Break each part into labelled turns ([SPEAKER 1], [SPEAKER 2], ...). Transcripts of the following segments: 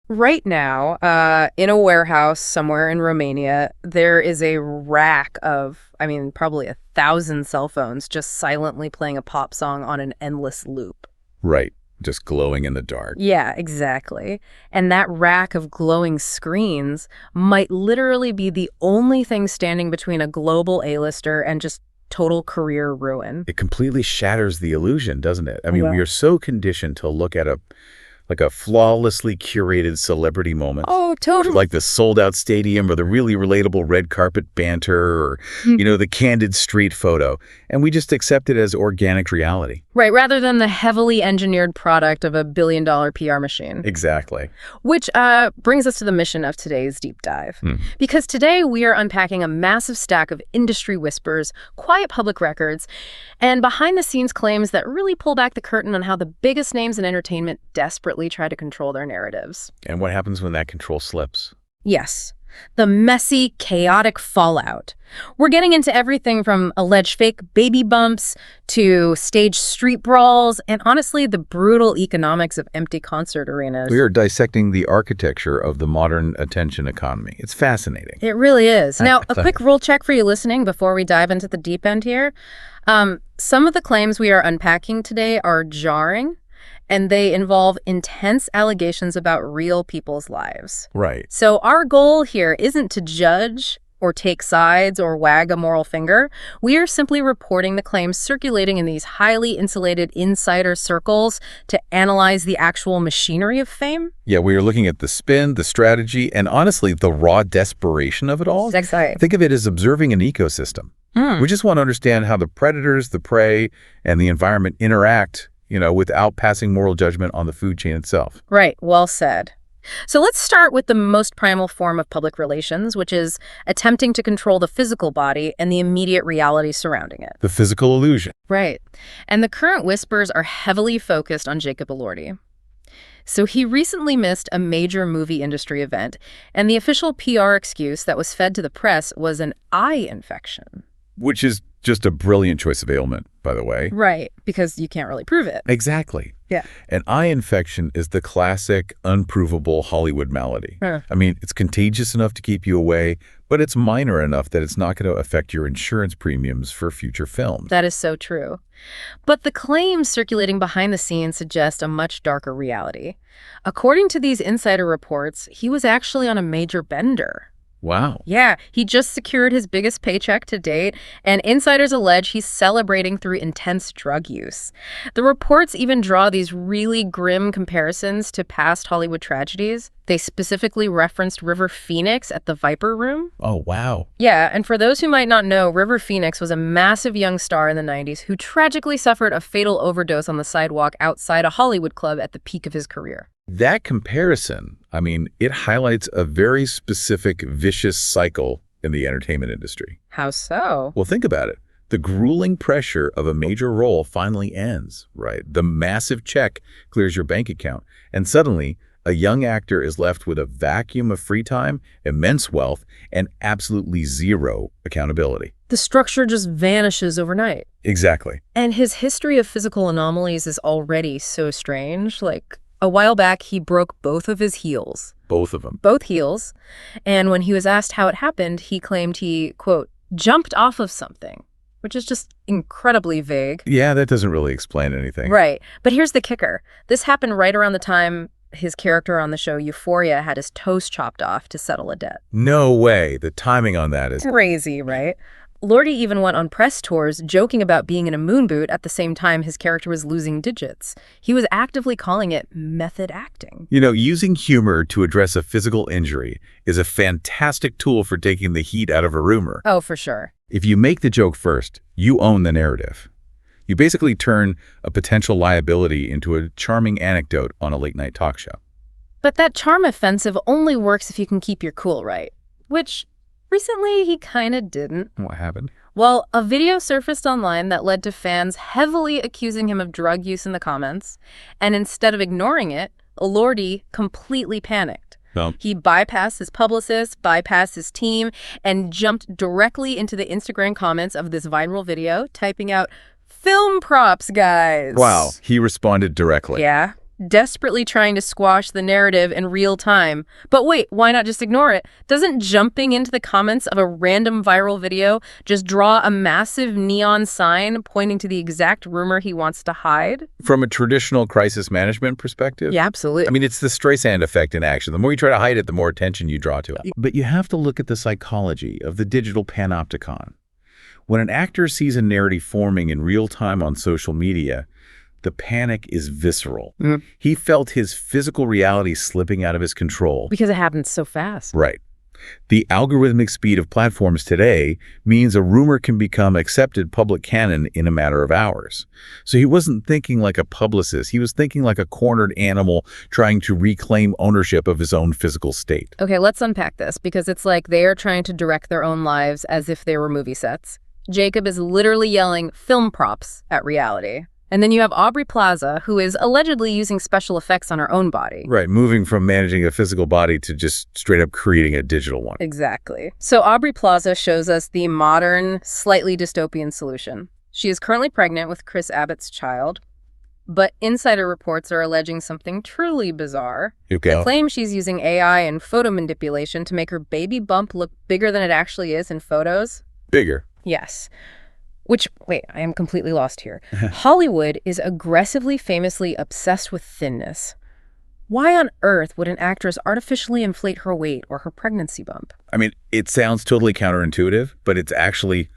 [SPEAKER 1] Right now, in a warehouse somewhere in Romania, there is a rack of, probably 1,000 cell phones just silently playing a pop song on an endless loop.
[SPEAKER 2] Right. Just glowing in the dark.
[SPEAKER 1] Yeah, exactly. And that rack of glowing screens might literally be the only thing standing between a global A-lister and just total career ruin.
[SPEAKER 2] It completely shatters the illusion, doesn't it? I mean,
[SPEAKER 1] Well,
[SPEAKER 2] we are so conditioned to look at a flawlessly curated celebrity moment.
[SPEAKER 1] oh, totally.
[SPEAKER 2] Like the sold-out stadium or the really relatable red carpet banter or, the candid street photo. And we just accept it as organic reality.
[SPEAKER 1] Right, rather than the heavily engineered product of a billion-dollar PR machine.
[SPEAKER 2] Exactly.
[SPEAKER 1] Which brings us to the mission of today's deep dive. Because today we are unpacking a massive stack of industry whispers, quiet public records, and behind-the-scenes claims that really pull back the curtain on how the biggest names in entertainment desperately try to control their narratives.
[SPEAKER 2] And what happens when that control slips?
[SPEAKER 1] Yes, the messy, chaotic fallout. We're getting into everything from alleged fake baby bumps to staged street brawls and, honestly, the brutal economics of empty concert arenas.
[SPEAKER 2] We are dissecting the architecture of the modern attention economy. It's fascinating.
[SPEAKER 1] It really is. Now, a quick rule check for you listening before we dive into the deep end here. Some of the claims we are unpacking today are jarring, and they involve intense allegations about real people's lives.
[SPEAKER 2] Right.
[SPEAKER 1] So our goal here isn't to judge or take sides or wag a moral finger. We are simply reporting the claims circulating in these highly insulated insider circles to analyze the actual machinery of fame.
[SPEAKER 2] Yeah, we are looking at the spin, the strategy, and honestly, the raw desperation of it all.
[SPEAKER 1] Exactly.
[SPEAKER 2] Think of it as observing an ecosystem. We just want to understand how the predators, the prey, and the environment interact, without passing moral judgment on the food chain itself.
[SPEAKER 1] Right, well said. So let's start with the most primal form of public relations, which is attempting to control the physical body and the immediate reality surrounding it.
[SPEAKER 2] The physical illusion.
[SPEAKER 1] Right. And the current whispers are heavily focused on Jacob Elordi. So he recently missed a major movie industry event, and the official PR excuse that was fed to the press was an eye infection.
[SPEAKER 2] Which is just a brilliant choice of ailment, by the way.
[SPEAKER 1] Right, because you can't really prove it.
[SPEAKER 2] Exactly.
[SPEAKER 1] Yeah.
[SPEAKER 2] An eye infection is the classic, unprovable Hollywood malady. I mean, it's contagious enough to keep you away, but it's minor enough that it's not going to affect your insurance premiums for future films.
[SPEAKER 1] That is so true. But the claims circulating behind the scenes suggest a much darker reality. According to these insider reports, he was actually on a major bender.
[SPEAKER 2] Wow.
[SPEAKER 1] Yeah, he just secured his biggest paycheck to date, and insiders allege he's celebrating through intense drug use. The reports even draw these really grim comparisons to past Hollywood tragedies. They specifically referenced River Phoenix at the Viper Room.
[SPEAKER 2] Oh, wow.
[SPEAKER 1] Yeah, and for those who might not know, River Phoenix was a massive young star in the 90s who tragically suffered a fatal overdose on the sidewalk outside a Hollywood club at the peak of his career.
[SPEAKER 2] That comparison, it highlights a very specific vicious cycle in the entertainment industry.
[SPEAKER 1] How so?
[SPEAKER 2] Well, think about it. The grueling pressure of a major role finally ends, right? The massive check clears your bank account, and suddenly a young actor is left with a vacuum of free time, immense wealth, and absolutely zero accountability.
[SPEAKER 1] The structure just vanishes overnight.
[SPEAKER 2] Exactly.
[SPEAKER 1] And his history of physical anomalies is already so strange. Like, a while back, he broke both of his heels.
[SPEAKER 2] Both of them.
[SPEAKER 1] Both heels. And when he was asked how it happened, he claimed he, quote, jumped off of something, which is just incredibly vague.
[SPEAKER 2] Yeah, that doesn't really explain anything.
[SPEAKER 1] Right. But here's the kicker. This happened right around the time his character on the show Euphoria had his toes chopped off to settle a debt.
[SPEAKER 2] No way. The timing on that is
[SPEAKER 1] crazy, right? Elordi even went on press tours joking about being in a moon boot at the same time his character was losing digits. He was actively calling it method acting.
[SPEAKER 2] Using humor to address a physical injury is a fantastic tool for taking the heat out of a rumor.
[SPEAKER 1] Oh, for sure.
[SPEAKER 2] If you make the joke first, you own the narrative. You basically turn a potential liability into a charming anecdote on a late-night talk show.
[SPEAKER 1] But that charm offensive only works if you can keep your cool, right? Which recently he kind of didn't.
[SPEAKER 2] What happened?
[SPEAKER 1] Well, a video surfaced online that led to fans heavily accusing him of drug use in the comments. And instead of ignoring it, Elordi completely panicked. He bypassed his publicist, bypassed his team, and jumped directly into the Instagram comments of this viral video, typing out, "Film props, guys."
[SPEAKER 2] Wow, he responded directly.
[SPEAKER 1] Yeah. desperately trying to squash the narrative in real time. But wait, why not just ignore it? Doesn't jumping into the comments of a random viral video just draw a massive neon sign pointing to the exact rumor he wants to hide?
[SPEAKER 2] From a traditional crisis management perspective?
[SPEAKER 1] Yeah, absolutely.
[SPEAKER 2] I mean, it's the Streisand effect in action. The more you try to hide it, the more attention you draw to it. But you have to look at the psychology of the digital panopticon. When an actor sees a narrative forming in real time on social media, the panic is visceral. He felt his physical reality slipping out of his control.
[SPEAKER 1] Because it happens so fast.
[SPEAKER 2] Right. The algorithmic speed of platforms today means a rumor can become accepted public canon in a matter of hours. So he wasn't thinking like a publicist. He was thinking like a cornered animal trying to reclaim ownership of his own physical state.
[SPEAKER 1] Okay, let's unpack this, because it's like they are trying to direct their own lives as if they were movie sets. Jacob is literally yelling film props at reality. And then you have Aubrey Plaza, who is allegedly using special effects on her own body.
[SPEAKER 2] Right, moving from managing a physical body to just straight up creating a digital one.
[SPEAKER 1] Exactly. So Aubrey Plaza shows us the modern, slightly dystopian solution. She is currently pregnant with Chris Abbott's child, but insider reports are alleging something truly bizarre.
[SPEAKER 2] Okay.
[SPEAKER 1] They claim she's using AI and photo manipulation to make her baby bump look bigger than it actually is in photos.
[SPEAKER 2] Bigger.
[SPEAKER 1] Yes. Which, wait, I am completely lost here. Hollywood is aggressively, famously obsessed with thinness. Why on earth would an actress artificially inflate her weight or her pregnancy bump?
[SPEAKER 2] I mean, it sounds totally counterintuitive, but it's actually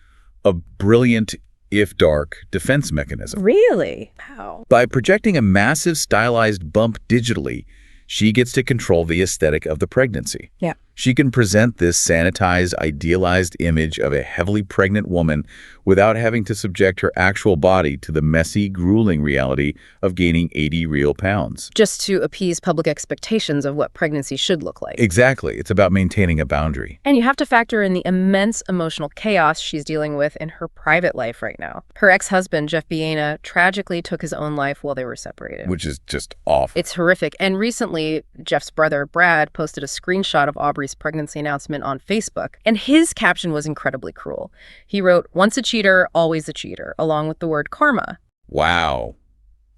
[SPEAKER 2] a brilliant, if dark, defense mechanism.
[SPEAKER 1] Really? How?
[SPEAKER 2] By projecting a massive stylized bump digitally, she gets to control the aesthetic of the pregnancy.
[SPEAKER 1] Yeah.
[SPEAKER 2] She can present this sanitized, idealized image of a heavily pregnant woman without having to subject her actual body to the messy, grueling reality of gaining 80 real pounds.
[SPEAKER 1] Just to appease public expectations of what pregnancy should look like.
[SPEAKER 2] Exactly. It's about maintaining a boundary.
[SPEAKER 1] And you have to factor in the immense emotional chaos she's dealing with in her private life right now. Her ex-husband, Jeff Biena, tragically took his own life while they were separated.
[SPEAKER 2] Which is just awful.
[SPEAKER 1] It's horrific. And recently, Jeff's brother, Brad, posted a screenshot of Aubrey's pregnancy announcement on Facebook, and his caption was incredibly cruel. He wrote, "Once a cheater, always a cheater," along with the word karma.
[SPEAKER 2] Wow.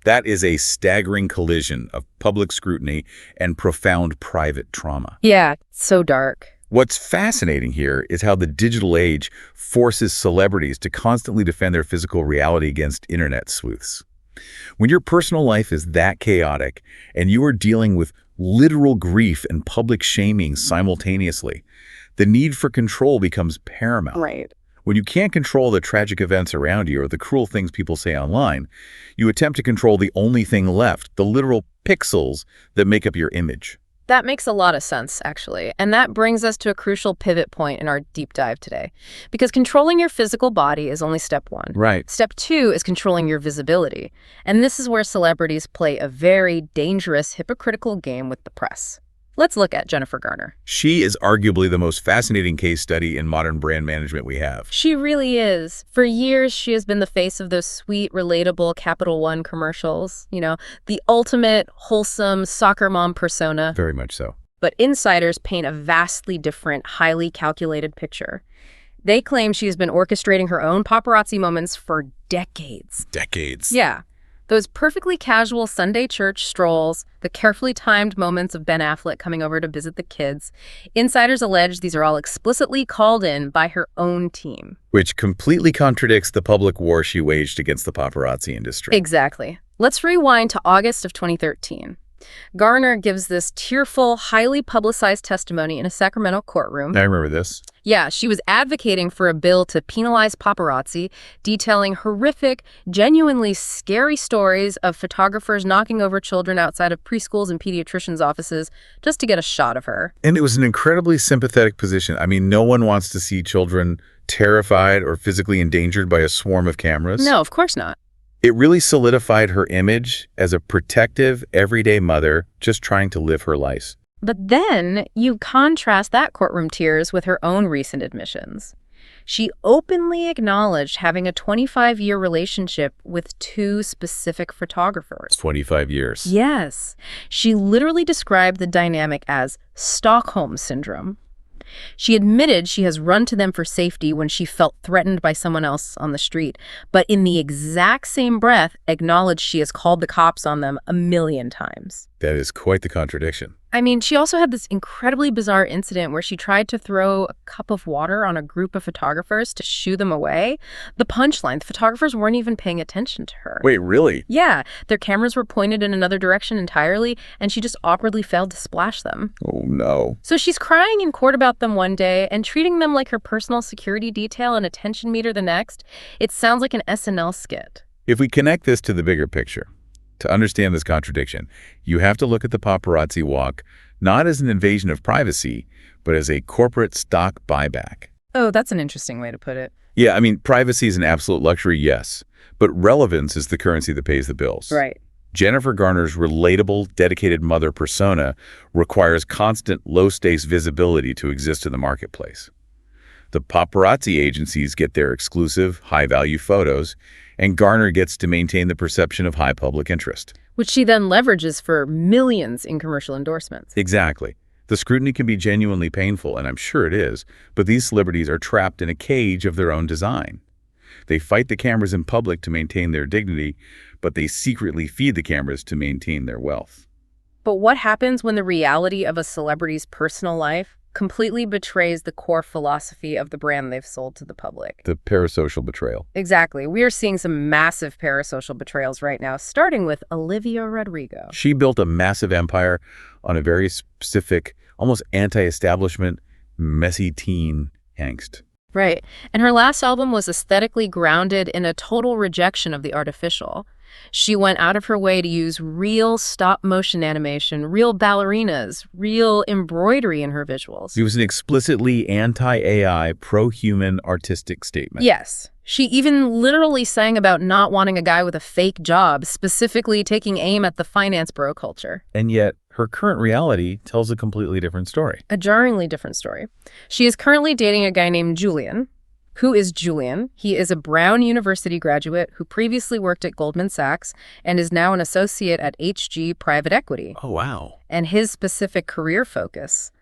[SPEAKER 2] That is a staggering collision of public scrutiny and profound private trauma.
[SPEAKER 1] Yeah, so dark.
[SPEAKER 2] What's fascinating here is how the digital age forces celebrities to constantly defend their physical reality against internet sleuths. When your personal life is that chaotic and you are dealing with literal grief and public shaming simultaneously, the need for control becomes paramount.
[SPEAKER 1] Right.
[SPEAKER 2] When you can't control the tragic events around you or the cruel things people say online, you attempt to control the only thing left, the literal pixels that make up your image.
[SPEAKER 1] That makes a lot of sense, actually. And that brings us to a crucial pivot point in our deep dive today. Because controlling your physical body is only step one.
[SPEAKER 2] Right.
[SPEAKER 1] Step two is controlling your visibility. And this is where celebrities play a very dangerous, hypocritical game with the press. Let's look at Jennifer Garner.
[SPEAKER 2] She is arguably the most fascinating case study in modern brand management we have.
[SPEAKER 1] She really is. For years, she has been the face of those sweet, relatable Capital One commercials. You know, the ultimate, wholesome soccer mom persona.
[SPEAKER 2] Very much so.
[SPEAKER 1] But insiders paint a vastly different, highly calculated picture. They claim she has been orchestrating her own paparazzi moments for decades.
[SPEAKER 2] Decades.
[SPEAKER 1] Yeah. Those perfectly casual Sunday church strolls, the carefully timed moments of Ben Affleck coming over to visit the kids. Insiders allege these are all explicitly called in by her own team.
[SPEAKER 2] Which completely contradicts the public war she waged against the paparazzi industry.
[SPEAKER 1] Exactly. Let's rewind to August of 2013. Garner gives this tearful, highly publicized testimony in a Sacramento courtroom.
[SPEAKER 2] I remember this.
[SPEAKER 1] Yeah, she was advocating for a bill to penalize paparazzi, detailing horrific, genuinely scary stories of photographers knocking over children outside of preschools and pediatricians' offices just to get a shot of her.
[SPEAKER 2] And it was an incredibly sympathetic position. I mean, no one wants to see children terrified or physically endangered by a swarm of cameras.
[SPEAKER 1] No, of course not.
[SPEAKER 2] It really solidified her image as a protective, everyday mother just trying to live her life.
[SPEAKER 1] But then you contrast that courtroom tears with her own recent admissions. She openly acknowledged having a 25-year relationship with two specific photographers.
[SPEAKER 2] 25 years.
[SPEAKER 1] Yes. She literally described the dynamic as Stockholm Syndrome. She admitted she has run to them for safety when she felt threatened by someone else on the street, but in the exact same breath acknowledged she has called the cops on them 1,000,000 times.
[SPEAKER 2] That is quite the contradiction.
[SPEAKER 1] I mean, she also had this incredibly bizarre incident where she tried to throw a cup of water on a group of photographers to shoo them away. The punchline, the photographers weren't even paying attention to her.
[SPEAKER 2] Wait, really?
[SPEAKER 1] Yeah, their cameras were pointed in another direction entirely, and she just awkwardly failed to splash them.
[SPEAKER 2] Oh, no.
[SPEAKER 1] So she's crying in court about them one day and treating them like her personal security detail and attention meter the next. It sounds like an SNL skit.
[SPEAKER 2] If we connect this to the bigger picture, to understand this contradiction, you have to look at the paparazzi walk not as an invasion of privacy, but as a corporate stock buyback.
[SPEAKER 1] Oh, that's an interesting way to put it.
[SPEAKER 2] Yeah, I mean, privacy is an absolute luxury, yes, but relevance is the currency that pays the bills.
[SPEAKER 1] Right.
[SPEAKER 2] Jennifer Garner's relatable, dedicated mother persona requires constant, low-stakes visibility to exist in the marketplace. The paparazzi agencies get their exclusive, high-value photos, and Garner gets to maintain the perception of high public interest.
[SPEAKER 1] Which she then leverages for millions in commercial endorsements.
[SPEAKER 2] Exactly. The scrutiny can be genuinely painful, and I'm sure it is, but these celebrities are trapped in a cage of their own design. They fight the cameras in public to maintain their dignity, but they secretly feed the cameras to maintain their wealth.
[SPEAKER 1] But what happens when the reality of a celebrity's personal life completely betrays the core philosophy of the brand they've sold to the public?
[SPEAKER 2] The parasocial betrayal.
[SPEAKER 1] Exactly. We are seeing some massive parasocial betrayals right now, starting with Olivia Rodrigo.
[SPEAKER 2] She built a massive empire on a very specific, almost anti-establishment, messy teen angst.
[SPEAKER 1] Right. And her last album was aesthetically grounded in a total rejection of the artificial. She went out of her way to use real stop-motion animation, real ballerinas, real embroidery in her visuals.
[SPEAKER 2] It was an explicitly anti-AI, pro-human artistic statement.
[SPEAKER 1] Yes. She even literally sang about not wanting a guy with a fake job, specifically taking aim at the finance bro culture.
[SPEAKER 2] And yet, her current reality tells a completely different story.
[SPEAKER 1] A jarringly different story. She is currently dating a guy named Julian. Who is Julian? He is a Brown University graduate who previously worked at Goldman Sachs and is now an associate at HG Private Equity.
[SPEAKER 2] Oh, wow.
[SPEAKER 1] And his specific career focus,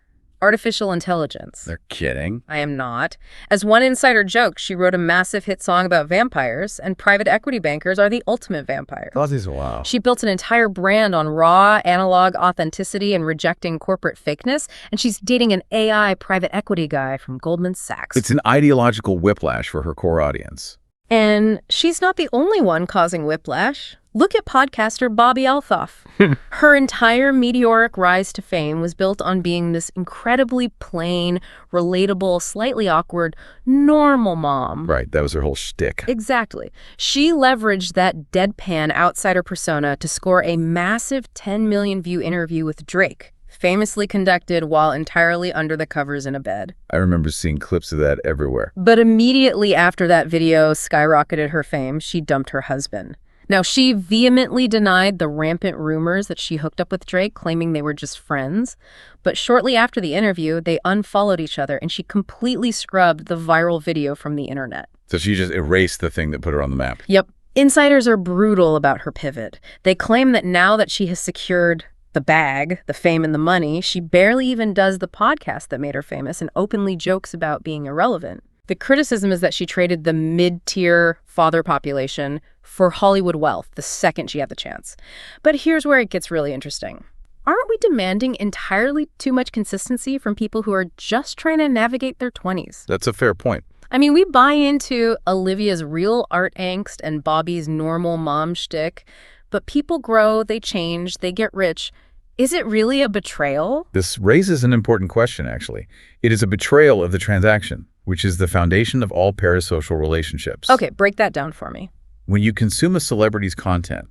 [SPEAKER 1] artificial intelligence.
[SPEAKER 2] They're kidding.
[SPEAKER 1] I am not. As one insider joked, she wrote a massive hit song about vampires, and private equity bankers are the ultimate vampire.
[SPEAKER 2] Wow.
[SPEAKER 1] She built an entire brand on raw, analog authenticity and rejecting corporate fakeness, and she's dating an AI private equity guy from Goldman Sachs.
[SPEAKER 2] It's an ideological whiplash for her core audience.
[SPEAKER 1] And she's not the only one causing whiplash. Look at podcaster Bobby Althoff. Her entire meteoric rise to fame was built on being this incredibly plain, relatable, slightly awkward, normal mom.
[SPEAKER 2] Right, that was her whole shtick.
[SPEAKER 1] Exactly. She leveraged that deadpan outsider persona to score a massive 10 million view interview with Drake, famously conducted while entirely under the covers in a bed.
[SPEAKER 2] I remember seeing clips of that everywhere.
[SPEAKER 1] But immediately after that video skyrocketed her fame, she dumped her husband. Now, she vehemently denied the rampant rumors that she hooked up with Drake, claiming they were just friends. But shortly after the interview, they unfollowed each other, and she completely scrubbed the viral video from the internet.
[SPEAKER 2] So she just erased the thing that put her on the map.
[SPEAKER 1] Yep. Insiders are brutal about her pivot. They claim that now that she has secured the bag, the fame and the money, she barely even does the podcast that made her famous and openly jokes about being irrelevant. The criticism is that she traded the mid-tier father population for Hollywood wealth the second she had the chance. But here's where it gets really interesting. Aren't we demanding entirely too much consistency from people who are just trying to navigate their 20s?
[SPEAKER 2] That's a fair point.
[SPEAKER 1] I mean, we buy into Olivia's real art angst and Bobby's normal mom shtick, but people grow, they change, they get rich. Is it really a betrayal?
[SPEAKER 2] This raises an important question, actually. It is a betrayal of the transaction, which is the foundation of all parasocial relationships.
[SPEAKER 1] Okay, break that down for me.
[SPEAKER 2] When you consume a celebrity's content,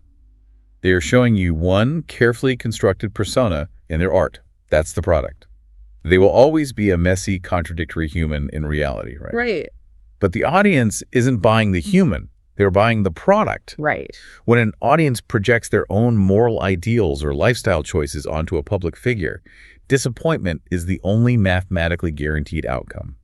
[SPEAKER 2] they are showing you one carefully constructed persona in their art. That's the product. They will always be a messy, contradictory human in reality, right?
[SPEAKER 1] Right.
[SPEAKER 2] But the audience isn't buying the human. They're buying the product.
[SPEAKER 1] Right.
[SPEAKER 2] When an audience projects their own moral ideals or lifestyle choices onto a public figure, disappointment is the only mathematically guaranteed outcome.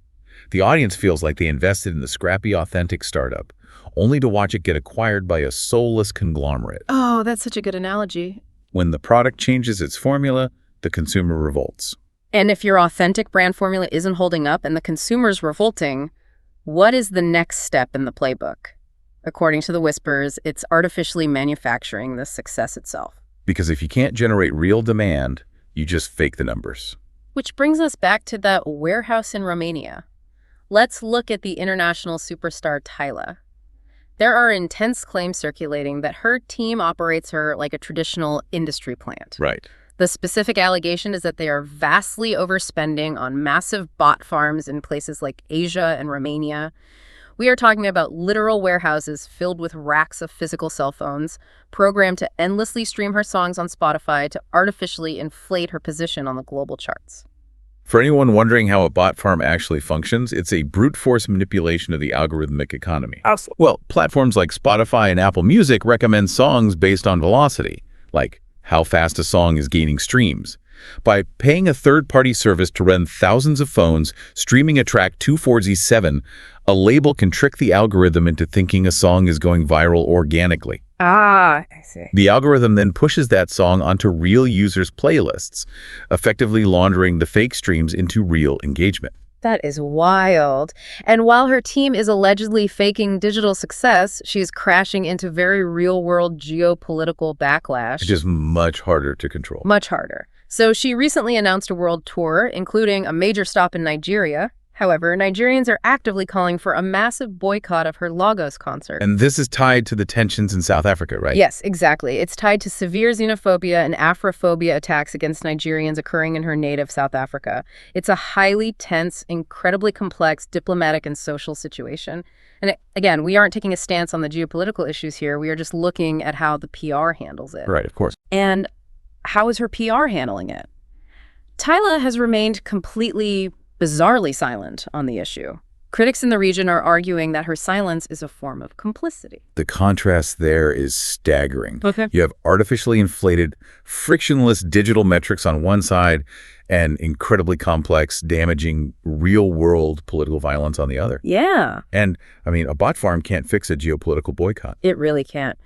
[SPEAKER 2] The audience feels like they invested in the scrappy, authentic startup, only to watch it get acquired by a soulless conglomerate.
[SPEAKER 1] Oh, that's such a good analogy.
[SPEAKER 2] When the product changes its formula, the consumer revolts.
[SPEAKER 1] And if your authentic brand formula isn't holding up and the consumer's revolting, what is the next step in the playbook? According to the whispers, it's artificially manufacturing the success itself.
[SPEAKER 2] Because if you can't generate real demand, you just fake the numbers.
[SPEAKER 1] Which brings us back to that warehouse in Romania. Let's look at the international superstar Tyla. There are intense claims circulating that her team operates her like a traditional industry plant.
[SPEAKER 2] Right.
[SPEAKER 1] The specific allegation is that they are vastly overspending on massive bot farms in places like Asia and Romania. We are talking about literal warehouses filled with racks of physical cell phones, programmed to endlessly stream her songs on Spotify to artificially inflate her position on the global charts.
[SPEAKER 2] For anyone wondering how a bot farm actually functions, it's a brute force manipulation of the algorithmic economy. Well, platforms like Spotify and Apple Music recommend songs based on velocity, like how fast a song is gaining streams. By paying a third-party service to run thousands of phones streaming a track 247, a label can trick the algorithm into thinking a song is going viral organically.
[SPEAKER 1] I see.
[SPEAKER 2] The algorithm then pushes that song onto real users' playlists, effectively laundering the fake streams into real engagement.
[SPEAKER 1] That is wild. And while her team is allegedly faking digital success, she's crashing into very real-world geopolitical backlash.
[SPEAKER 2] Which is much harder to control.
[SPEAKER 1] Much harder. So she recently announced a world tour, including a major stop in Nigeria. However, Nigerians are actively calling for a massive boycott of her Lagos concert.
[SPEAKER 2] And this is tied to the tensions in South Africa, right?
[SPEAKER 1] Yes, exactly. It's tied to severe xenophobia and Afrophobia attacks against Nigerians occurring in her native South Africa. It's a highly tense, incredibly complex diplomatic and social situation. And again, we aren't taking a stance on the geopolitical issues here. We are just looking at how the PR handles it.
[SPEAKER 2] Right, of course.
[SPEAKER 1] And how is her PR handling it? Tyla has remained completely bizarrely silent on the issue. Critics in the region are arguing that her silence is a form of complicity.
[SPEAKER 2] The contrast there is staggering.
[SPEAKER 1] Okay.
[SPEAKER 2] You have artificially inflated, frictionless digital metrics on one side and incredibly complex, damaging, real-world political violence on the other.
[SPEAKER 1] Yeah.
[SPEAKER 2] And, I mean, a bot farm can't fix a geopolitical boycott.
[SPEAKER 1] It really can't.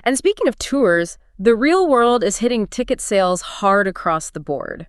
[SPEAKER 1] And speaking of tours, the real world is hitting ticket sales hard across the board.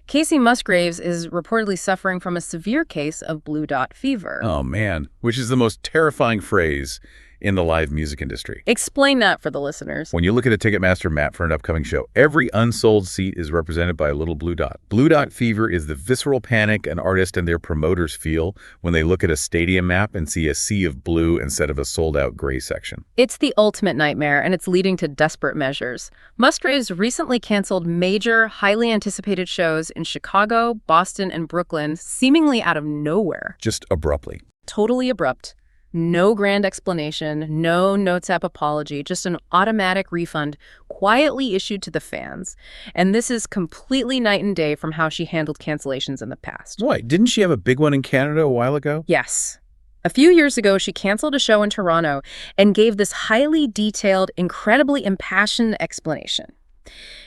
[SPEAKER 1] Casey Musgraves is reportedly suffering from a severe case of blue dot fever.
[SPEAKER 2] Oh, man. Which is the most terrifying phrase in the live music industry.
[SPEAKER 1] Explain that for the listeners.
[SPEAKER 2] When you look at a Ticketmaster map for an upcoming show, every unsold seat is represented by a little blue dot. Blue dot fever is the visceral panic an artist and their promoters feel when they look at a stadium map and see a sea of blue instead of a sold-out gray section.
[SPEAKER 1] It's the ultimate nightmare, and it's leading to desperate measures. Musgraves recently canceled major, highly anticipated shows in Chicago, Boston, and Brooklyn, seemingly out of nowhere.
[SPEAKER 2] Just abruptly.
[SPEAKER 1] Totally abrupt. No grand explanation, no notes app apology, just an automatic refund quietly issued to the fans. And this is completely night and day from how she handled cancellations in the past.
[SPEAKER 2] Why? Didn't she have a big one in Canada a while ago?
[SPEAKER 1] Yes. A few years ago, she canceled a show in Toronto and gave this highly detailed, incredibly impassioned explanation.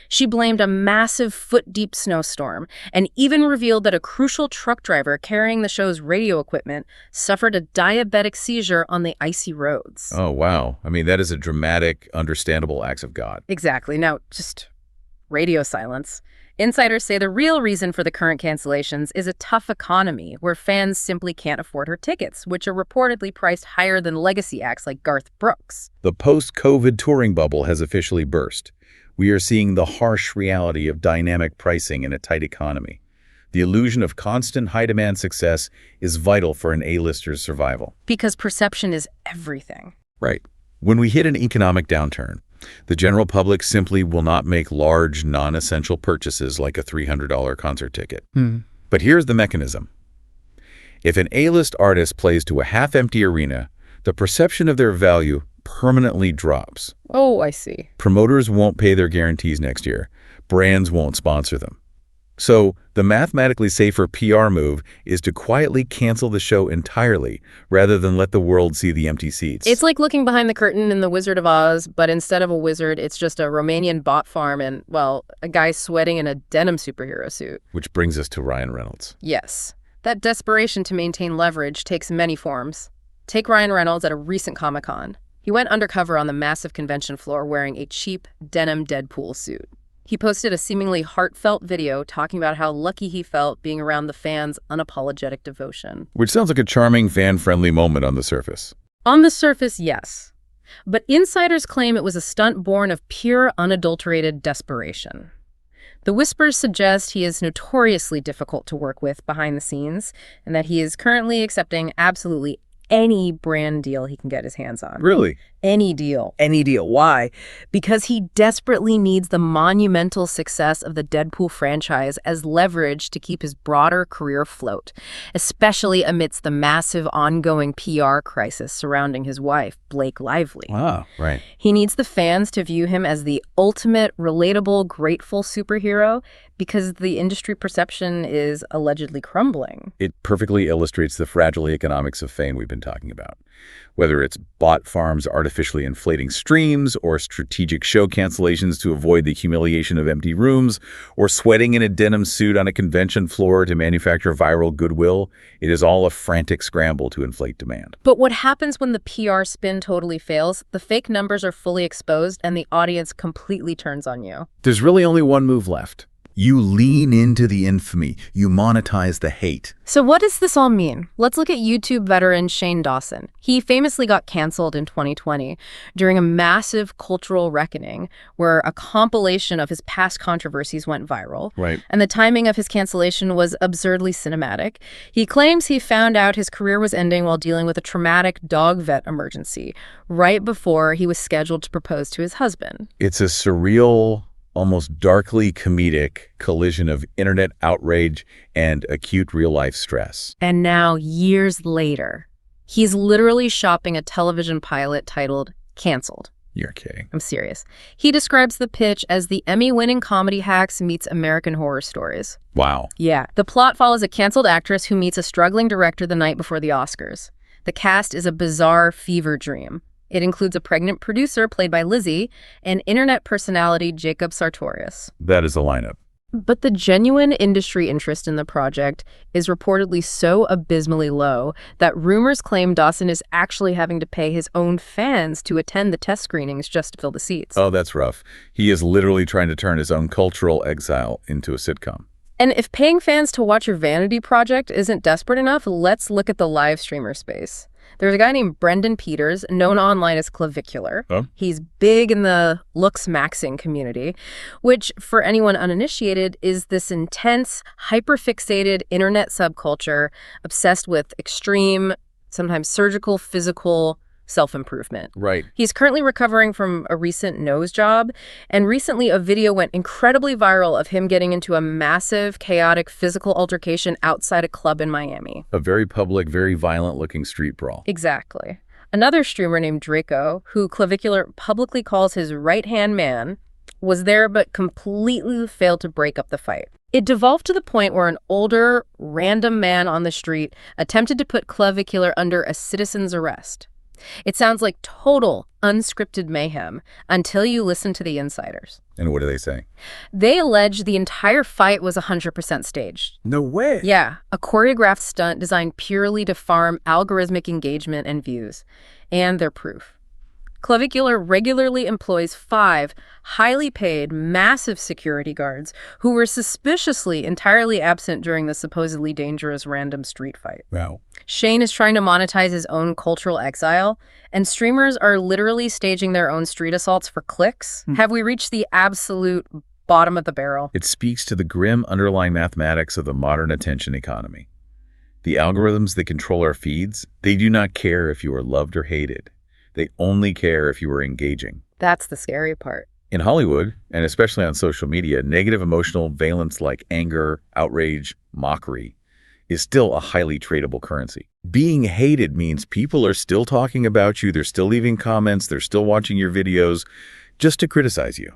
[SPEAKER 1] She blamed a massive foot-deep snowstorm and even revealed that a crucial truck driver carrying the show's radio equipment suffered a diabetic seizure on the icy roads.
[SPEAKER 2] Oh, wow. I mean, that is a dramatic, understandable act of God.
[SPEAKER 1] Exactly. Now, just radio silence. Insiders say the real reason for the current cancellations is a tough economy where fans simply can't afford her tickets, which are reportedly priced higher than legacy acts like Garth Brooks.
[SPEAKER 2] The post-COVID touring bubble has officially burst. We are seeing the harsh reality of dynamic pricing in a tight economy. The illusion of constant high-demand success is vital for an A-lister's survival.
[SPEAKER 1] Because perception is everything.
[SPEAKER 2] Right. When we hit an economic downturn, the general public simply will not make large, non-essential purchases like a $300 concert ticket. But here's the mechanism. If an A-list artist plays to a half-empty arena, the perception of their value permanently drops.
[SPEAKER 1] Oh, I see.
[SPEAKER 2] Promoters won't pay their guarantees next year. Brands won't sponsor them. So the mathematically safer PR move is to quietly cancel the show entirely rather than let the world see the empty seats.
[SPEAKER 1] It's like looking behind the curtain in The Wizard of Oz, but instead of a wizard, it's just a Romanian bot farm and, well, a guy sweating in a denim superhero suit.
[SPEAKER 2] Which brings us to Ryan Reynolds.
[SPEAKER 1] Yes. That desperation to maintain leverage takes many forms. Take Ryan Reynolds at a recent Comic-Con. He went undercover on the massive convention floor wearing a cheap denim Deadpool suit. He posted a seemingly heartfelt video talking about how lucky he felt being around the fans' unapologetic devotion.
[SPEAKER 2] Which sounds like a charming, fan-friendly moment on the surface.
[SPEAKER 1] On the surface, yes. But insiders claim it was a stunt born of pure, unadulterated desperation. The whispers suggest he is notoriously difficult to work with behind the scenes, and that he is currently accepting absolutely any brand deal he can get his hands on.
[SPEAKER 2] Really?
[SPEAKER 1] Any deal. Any deal. Why? Because he desperately needs the monumental success of the Deadpool franchise as leverage to keep his broader career afloat, especially amidst the massive ongoing PR crisis surrounding his wife, Blake Lively.
[SPEAKER 2] Wow, right.
[SPEAKER 1] He needs the fans to view him as the ultimate, relatable, grateful superhero because the industry perception is allegedly crumbling.
[SPEAKER 2] It perfectly illustrates the fragile economics of fame we've been talking about. Whether it's bot farms artificially inflating streams, or strategic show cancellations to avoid the humiliation of empty rooms, or sweating in a denim suit on a convention floor to manufacture viral goodwill, it is all a frantic scramble to inflate demand.
[SPEAKER 1] But what happens when the PR spin totally fails? The fake numbers are fully exposed and the audience completely turns on you.
[SPEAKER 2] There's really only one move left. You lean into the infamy. You monetize the hate.
[SPEAKER 1] So what does this all mean? Let's look at YouTube veteran Shane Dawson. He famously got canceled in 2020 during a massive cultural reckoning where a compilation of his past controversies went viral.
[SPEAKER 2] Right.
[SPEAKER 1] And the timing of his cancellation was absurdly cinematic. He claims he found out his career was ending while dealing with a traumatic dog vet emergency right before he was scheduled to propose to his husband.
[SPEAKER 2] It's a surreal, almost darkly comedic collision of internet outrage and acute real-life stress.
[SPEAKER 1] And now, years later, he's literally shopping a television pilot titled Canceled.
[SPEAKER 2] You're kidding.
[SPEAKER 1] I'm serious. He describes the pitch as the Emmy-winning comedy Hacks meets American Horror Stories.
[SPEAKER 2] Wow.
[SPEAKER 1] Yeah. The plot follows a canceled actress who meets a struggling director the night before the Oscars. The cast is a bizarre fever dream. It includes a pregnant producer, played by Lizzie, and internet personality Jacob Sartorius.
[SPEAKER 2] That is the lineup.
[SPEAKER 1] But the genuine industry interest in the project is reportedly so abysmally low that rumors claim Dawson is actually having to pay his own fans to attend the test screenings just to fill the seats.
[SPEAKER 2] Oh, that's rough. He is literally trying to turn his own cultural exile into a sitcom.
[SPEAKER 1] And if paying fans to watch your vanity project isn't desperate enough, let's look at the live streamer space. There's a guy named Brendan Peters, known online as Clavicular.
[SPEAKER 2] Oh.
[SPEAKER 1] He's big in the looks maxing community, which, for anyone uninitiated, is this intense, hyper-fixated internet subculture obsessed with extreme, sometimes surgical, physical self-improvement.
[SPEAKER 2] Right.
[SPEAKER 1] He's currently recovering from a recent nose job, and recently a video went incredibly viral of him getting into a massive, chaotic physical altercation outside a club in Miami.
[SPEAKER 2] A very public, very violent-looking street brawl.
[SPEAKER 1] Exactly. Another streamer named Draco, who Clavicular publicly calls his right-hand man, was there but completely failed to break up the fight. It devolved to the point where an older, random man on the street attempted to put Clavicular under a citizen's arrest. It sounds like total, unscripted mayhem until you listen to the insiders.
[SPEAKER 2] And what do they say?
[SPEAKER 1] They allege the entire fight was 100% staged.
[SPEAKER 2] No way.
[SPEAKER 1] Yeah, a choreographed stunt designed purely to farm algorithmic engagement and views. And they're proof. Clavicular regularly employs 5 highly paid, massive security guards who were suspiciously entirely absent during the supposedly dangerous random street fight.
[SPEAKER 2] Wow.
[SPEAKER 1] Shane is trying to monetize his own cultural exile, and streamers are literally staging their own street assaults for clicks. Have we reached the absolute bottom of the barrel?
[SPEAKER 2] It speaks to the grim underlying mathematics of the modern attention economy. The algorithms that control our feeds, they do not care if you are loved or hated. They only care if you are engaging.
[SPEAKER 1] That's the scary part.
[SPEAKER 2] In Hollywood, and especially on social media, negative emotional valence like anger, outrage, mockery is still a highly tradable currency. Being hated means people are still talking about you, they're still leaving comments, they're still watching your videos just to criticize you.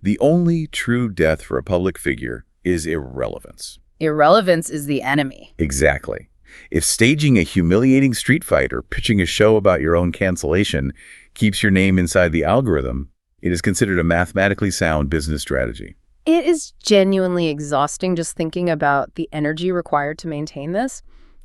[SPEAKER 2] The only true death for a public figure is irrelevance.
[SPEAKER 1] Irrelevance is the enemy.
[SPEAKER 2] Exactly. If staging a humiliating street fight or pitching a show about your own cancellation keeps your name inside the algorithm, it is considered a mathematically sound business strategy.
[SPEAKER 1] It is genuinely exhausting just thinking about the energy required to maintain this.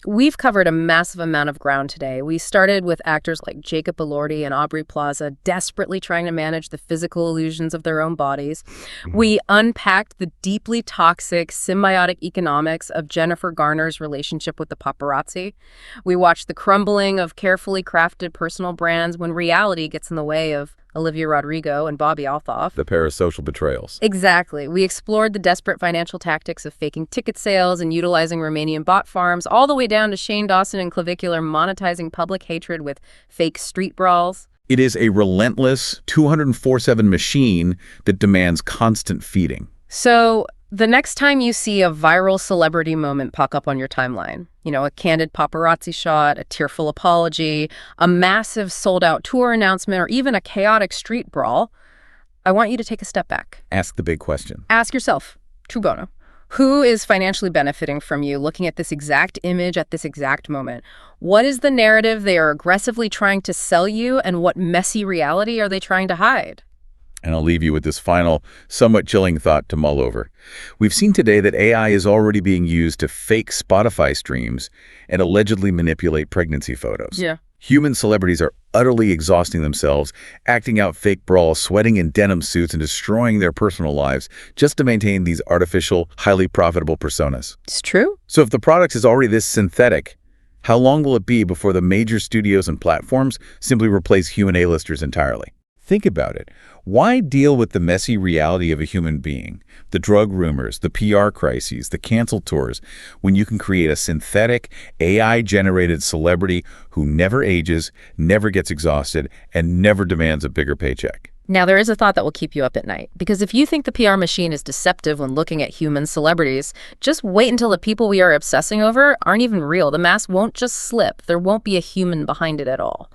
[SPEAKER 1] We've covered a massive amount of ground today. We started with actors like Jacob Elordi and Aubrey Plaza desperately trying to manage the physical illusions of their own bodies. We unpacked the deeply toxic symbiotic economics of Jennifer Garner's relationship with the paparazzi. We watched the crumbling of carefully crafted personal brands when reality gets in the way of Olivia Rodrigo and Bobby Althoff.
[SPEAKER 2] The parasocial betrayals.
[SPEAKER 1] Exactly. We explored the desperate financial tactics of faking ticket sales and utilizing Romanian bot farms, all the way down to Shane Dawson and Clavicular monetizing public hatred with fake street brawls.
[SPEAKER 2] It is a relentless 24/7 machine that demands constant feeding.
[SPEAKER 1] So the next time you see a viral celebrity moment pop up on your timeline, a candid paparazzi shot, a tearful apology, a massive sold-out tour announcement, or even a chaotic street brawl, I want you to take a step back.
[SPEAKER 2] Ask the big question.
[SPEAKER 1] Ask yourself, true bono, who is financially benefiting from you looking at this exact image at this exact moment? What is the narrative they are aggressively trying to sell you, and what messy reality are they trying to hide?
[SPEAKER 2] And I'll leave you with this final, somewhat chilling thought to mull over. We've seen today that AI is already being used to fake Spotify streams and allegedly manipulate pregnancy photos.
[SPEAKER 1] Yeah.
[SPEAKER 2] Human celebrities are utterly exhausting themselves, acting out fake brawls, sweating in denim suits, and destroying their personal lives just to maintain these artificial, highly profitable personas.
[SPEAKER 1] It's true.
[SPEAKER 2] So if the product is already this synthetic, how long will it be before the major studios and platforms simply replace human A-listers entirely? Think about it. Why deal with the messy reality of a human being, the drug rumors, the PR crises, the cancel tours, when you can create a synthetic, AI-generated celebrity who never ages, never gets exhausted, and never demands a bigger paycheck?
[SPEAKER 1] Now, there is a thought that will keep you up at night. Because if you think the PR machine is deceptive when looking at human celebrities, just wait until the people we are obsessing over aren't even real. The mask won't just slip. There won't be a human behind it at all.